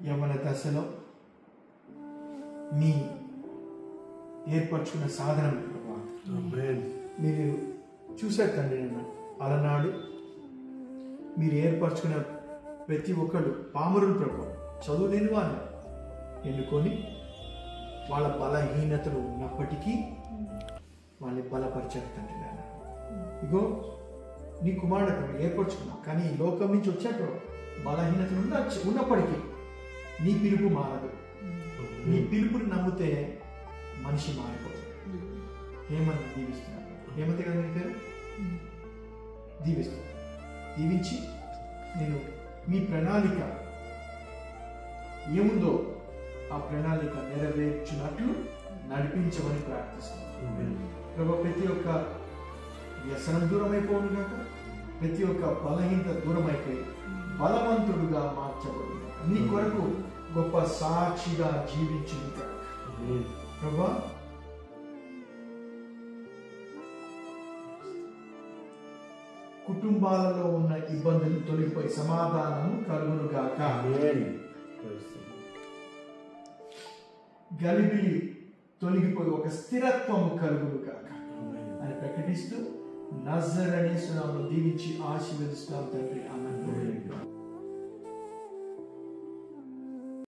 యవ్వన దశలో మీ ఏర్పరచుకున్న సాధనం మీరు చూశారు తండ్రి. నేను అలనాడు మీరు ఏర్పరచుకున్న ప్రతి ఒక్కరు పామరులు ప్రభు, చదువు లేని వాళ్ళు ఎన్నుకొని వాళ్ళ బలహీనతలు ఉన్నప్పటికీ వాళ్ళని బలపరిచారు తండ్రి. నాన్న ఇగో నీ కుమారుడు ఏర్పరచుకున్నావు, కానీ ఈ లోకం నుంచి వచ్చాక బలహీనతలు ఉన్నప్పటికీ నీ పిలుపు మారదు. నీ పిలుపుని నమ్మితే మనిషి మారిపోతుంది. హేమంత్ దీవిస్తున్నాను. హేమంత్ కదా నీ పేరు? దీవిస్తున్నాను. దీవించి నేను మీ ప్రణాళిక ఏముందో ఆ ప్రణాళిక నెరవేర్చినట్లు నడిపించమని ప్రార్థిస్తున్నాను. ప్రభు, ప్రతి ఒక్క వ్యసనం దూరం అయిపోను కాక, ప్రతి ఒక్క బలహీనత దూరం అయిపోయి బలవంతుడుగా మార్చబడు. నీ కొరకు గొప్ప సాక్షిగా జీవించింది కాక ప్రభా. కుటుంబాలలో ఉన్న ఇబ్బందులు తొలగిపోయి సమాధానం కలుగును గాక. గలిబిలి తొలగిపోయి ఒక స్థిరత్వము కలుగును గాక అని ప్రకటిస్తూ నజరేయుని నామములో దీవించి ఆశీర్వదిస్తాం తండ్రి. ఆమేన్.